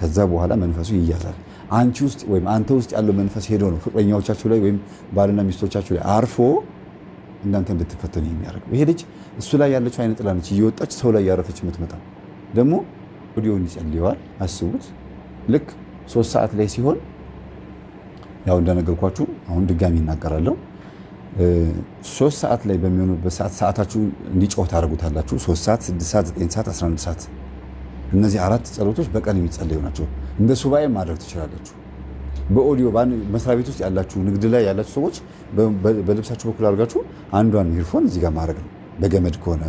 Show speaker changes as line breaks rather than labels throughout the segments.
ከዛ በኋላ መንፈሱ ይያዛል። አንቺ ውስጥ ወይም አንተ ውስጥ ያለው መንፈስ ሄዶ ነው ፍቅረኛዎቻችሁ ላይ ወይም ባልና ሚስቶቻችሁ ላይ አርፎ እናንተ እንድትፈተኑ የሚያደርገው። ይሄ ልጅ እሱ ላይ ያለችው አይነ ጥላ ነች፣ እየወጣች ሰው ላይ ያረፈች የምትመጣ ደግሞ ወዲያውኑ ይጸልየዋል። አስቡት። ልክ 3 ሰዓት ላይ ሲሆን ያው እንደነገርኳችሁ አሁን ድጋሚ እናገራለሁ። 3 ሰዓት ላይ በሚሆኑበት ሰዓታችሁ እንዲጮህ ታደርጉታላችሁ። 3 ሰዓት፣ 6 ሰዓት፣ 9 ሰዓት፣ 11 ሰዓት። እነዚህ 4 ጸሎቶች በቀን የሚጸለዩ ናቸው። እንደ ሱባኤ ማድረግ ትችላላችሁ። በኦዲዮ መስሪያ ቤት ውስጥ ያላችሁ፣ ንግድ ላይ ያላችሁ ሰዎች በልብሳችሁ በኩል አድርጋችሁ አንዷን ሂርፎን እዚህ ጋር ማድረግ ነው። በገመድ ከሆነ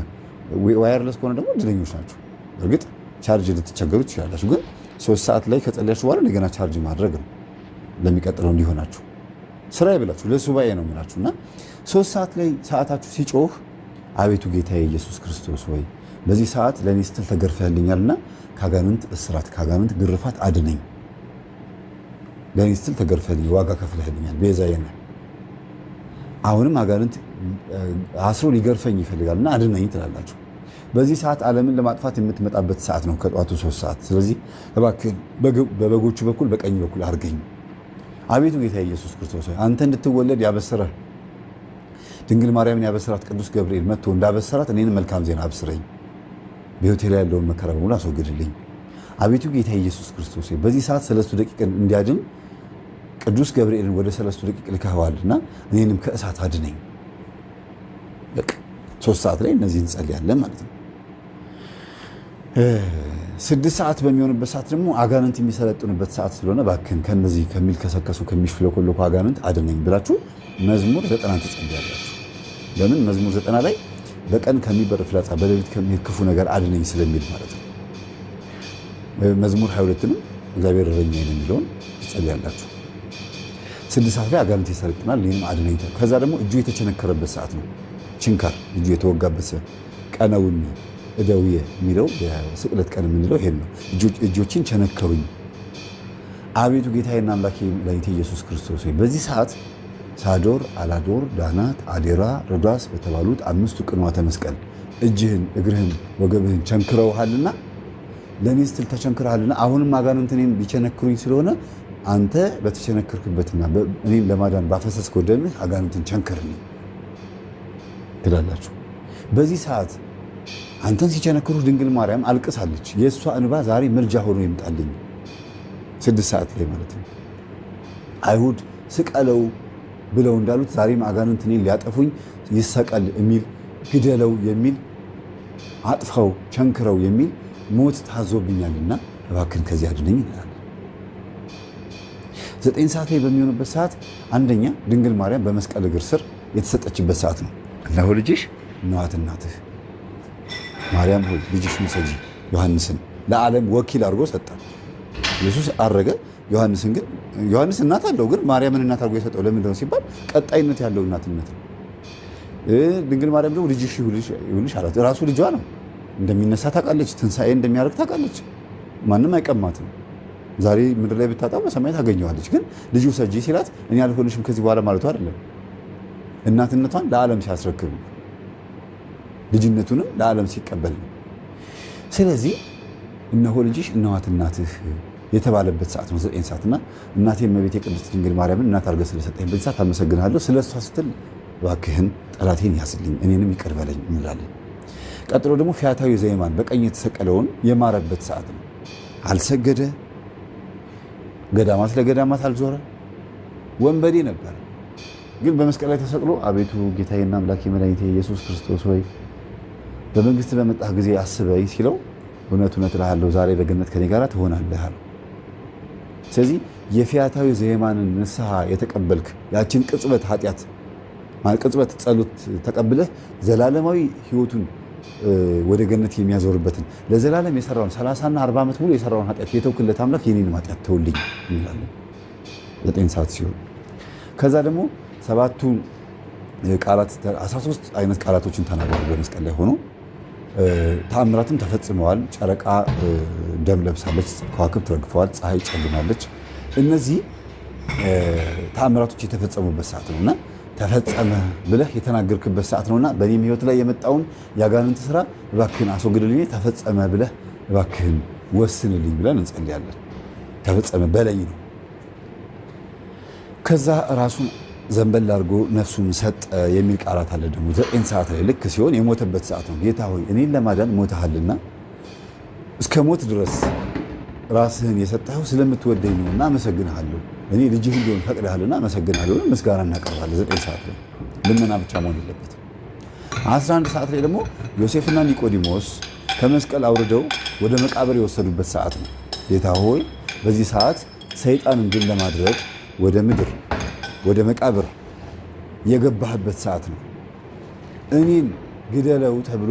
ዋየርለስ ከሆነ ደግሞ እድለኞች ናቸው። እርግጥ ቻርጅ ልትቸገሩ ትችላላችሁ። ግን 3 ሰዓት ላይ ከጸለያችሁ በኋላ እንደገና ቻርጅ ማድረግ ነው ለሚቀጥለው እንዲሆናችሁ። ስራ ይብላችሁ ለሱባኤ ነው የምላችሁ። እና 3 ሰዓት ላይ ሰዓታችሁ ሲጮህ አቤቱ ጌታዬ ኢየሱስ ክርስቶስ ወይ በዚህ ሰዓት ለእኔ ስትል ተገርፈህልኛልና ከአጋንንት እስራት ከአጋንንት ግርፋት አድነኝ። ለእኔ ስትል ተገርፈህልኝ ዋጋ ከፍለህልኛል፣ ቤዛዬ ነህ። አሁንም አጋንንት አስሮ ሊገርፈኝ ይፈልጋልና አድነኝ ትላላችሁ። በዚህ ሰዓት ዓለምን ለማጥፋት የምትመጣበት ሰዓት ነው ከጠዋቱ 3 ሰዓት። ስለዚህ እባክህ በበጎቹ በኩል በቀኝ በኩል አድርገኝ። አቤቱ ጌታ ኢየሱስ ክርስቶስ ሆይ አንተ እንድትወለድ ያበሰረህ ድንግል ማርያምን ያበሰራት ቅዱስ ገብርኤል መጥቶ እንዳበሰራት እኔንም መልካም ዜና አብስረኝ። በሕይወቴ ላይ ያለውን መከራ በሙሉ አስወግድልኝ። አቤቱ ጌታ ኢየሱስ ክርስቶስ ሆይ በዚህ ሰዓት 3 ደቂቅ እንዲያድን ቅዱስ ገብርኤልን ወደ 3 ደቂቅ ልከኸዋልና እኔንም ከእሳት አድነኝ። በቃ 3 ሰዓት ላይ እነዚህ እንጸልያለን ማለት ነው። 6 ሰዓት በሚሆንበት ሰዓት ደግሞ አጋንንት የሚሰለጥኑበት ሰዓት ስለሆነ እባክህን ከነዚህ ከሚልከሰከሱ ከሚሽለኮለኩ አጋንንት አድነኝ ብላችሁ መዝሙር 90 ትጸልያላችሁ። ለምን? መዝሙር 90 ላይ በቀን ከሚበር ፍላጻ በሌሊት ከሚሄድ ክፉ ነገር አድነኝ ስለሚል ማለት ነው። መዝሙር 22ንም እግዚአብሔር እረኛዬ ነው የሚለውን ትጸልያላችሁ። 6 ሰዓት ላይ አጋንንት ይሰለጥናል፣ እኔንም አድነኝ። ከዛ ደግሞ እጁ የተቸነከረበት ሰዓት ነው። ችንካር እጁ የተወጋበት ቀነውን እደውዬ የሚለው የስቅለት ቀን የምንለው ይሄን ነው። እጆችን ቸነከሩኝ። አቤቱ ጌታዬና አምላኬ መድኃኒቴ ኢየሱስ ክርስቶስ ሆይ በዚህ ሰዓት ሳዶር፣ አላዶር፣ ዳናት፣ አዴራ፣ ሮዳስ በተባሉት 5ቱ ቅንዋተ መስቀል እጅህን፣ እግርህን፣ ወገብህን ቸንክረውሃልና ለእኔ ስትል ተቸንክረሃልና አሁንም አጋንንት እኔን ቢቸነክሩኝ ስለሆነ አንተ በተቸነከርክበትና እኔን ለማዳን ባፈሰስከው ደምህ አጋንንትን ቸንክርልኝ ትላላችሁ። በዚህ ሰዓት አንተን ሲቸነክሩ ድንግል ማርያም አልቅሳለች። የእሷ እንባ ዛሬ መልጃ ሆኖ ይምጣልኝ። 6 ሰዓት ላይ ማለት ነው። አይሁድ ስቀለው ብለው እንዳሉት ዛሬም አጋንንት እኔን ሊያጠፉኝ ይሰቀል የሚል ግደለው የሚል አጥፋው ቸንክረው የሚል ሞት ታዞብኛልና እባክን ከዚህ አድነኝ እንላለን። 9 ሰዓት ላይ በሚሆንበት ሰዓት አንደኛ ድንግል ማርያም በመስቀል እግር ስር የተሰጠችበት ሰዓት ነው። እነሆ ልጅሽ እነኋት እናትህ። ማርያም ሆይ ልጅሽን ውሰጂ። ዮሐንስን ለዓለም ወኪል አድርጎ ሰጠ። ኢየሱስ አረገ። ዮሐንስን ግን ዮሐንስ እናት አለው፣ ግን ማርያምን እናት አድርጎ የሰጠው ለምንድን ነው ሲባል ቀጣይነት ያለው እናትነት ነው። ድንግል ማርያም ደግሞ ልጅሽ ይሁንሽ አላት። ራሱ ልጇ ነው። እንደሚነሳ ታውቃለች። ትንሣኤ እንደሚያደርግ ታውቃለች። ማንም አይቀማትም። ዛሬ ምድር ላይ ብታጣው በሰማይ ታገኘዋለች። ግን ልጅ ውሰጂ ሲላት እኔ አልሆንሽም ከዚህ በኋላ ማለቱ አይደለም። እናትነቷን ለዓለም ሲያስረክብ ነው። ልጅነቱንም ለዓለም ሲቀበል ነው። ስለዚህ እነሆ ልጅሽ እነኋት እናትህ የተባለበት ሰዓት ነው 9 ሰዓት እና እናቴ እመቤቴ ቅድስት ድንግል ማርያምን እናት አድርገህ ስለሰጠኝ በዚህ ሰዓት አመሰግንሃለሁ። ስለ እሷ ስትል እባክህን ጠላቴን ያስልኝ እኔንም ይቅር በለኝ እንላለን። ቀጥሎ ደግሞ ፊያታዊ ዘየማን በቀኝ የተሰቀለውን የማረበት ሰዓት ነው። አልሰገደ፣ ገዳማት ለገዳማት አልዞረ፣ ወንበዴ ነበር። ግን በመስቀል ላይ ተሰቅሎ አቤቱ ጌታዬና አምላኬ መድኃኒቴ ኢየሱስ ክርስቶስ ሆይ በመንግስት በመጣህ ጊዜ አስበኝ ሲለው እውነት እውነት እልሃለሁ ዛሬ በገነት ከኔ ጋር ትሆናለህ አለው። ስለዚህ የፊያታዊ ዘየማንን ንስሐ የተቀበልክ ያችን ቅጽበት ኃጢአት ቅጽበት ጸሎት ተቀብለህ ዘላለማዊ ህይወቱን ወደ ገነት የሚያዞርበትን ለዘላለም የሰራውን 30 እና 40 ዓመት ሙሉ የሰራውን ኃጢአት የተውክለት አምላክ የኔን ኃጢአት ተውልኝ እንላለን 9 ሰዓት ሲሆን። ከዛ ደግሞ 7ቱ ቃላት 13 አይነት ቃላቶችን ተናግሯል በመስቀል ላይ ሆኖ። ተአምራትም ተፈጽመዋል። ጨረቃ ደም ለብሳለች፣ ከዋክብት ረግፈዋል፣ ፀሐይ ጨልማለች። እነዚህ ተአምራቶች የተፈጸሙበት ሰዓት ነውና ተፈጸመ ብለህ የተናገርክበት ሰዓት ነውና በእኔም ህይወት ላይ የመጣውን የአጋንንት ስራ እባክህን አስወግድልኝ፣ ተፈጸመ ብለህ እባክህን ወስንልኝ ብለን እንጸልያለን። ከፈጸመ በለኝ ነው። ከዛ ራሱን ዘንበል አድርጎ ነፍሱን ሰጠ የሚል ቃላት አለ። ደግሞ 9 ሰዓት ላይ ልክ ሲሆን የሞተበት ሰዓት ነው። ጌታ ሆይ እኔን ለማዳን ሞተሃልና እስከ ሞት ድረስ ራስህን የሰጠኸው ስለምትወደኝ ነው እና አመሰግንሃለሁ። እኔ ልጅህ እንዲሆን ፈቅደሃልና አመሰግንሃለሁ። ምስጋና እናቀርባለን። 9 ሰዓት ላይ ልመና ብቻ መሆን የለበትም። 11 ሰዓት ላይ ደግሞ ዮሴፍና ኒቆዲሞስ ከመስቀል አውርደው ወደ መቃብር የወሰዱበት ሰዓት ነው። ጌታ ሆይ በዚህ ሰዓት ሰይጣንን ድል ለማድረግ ወደ ምድር ወደ መቃብር የገባህበት ሰዓት ነው። እኔን ግደለው ተብሎ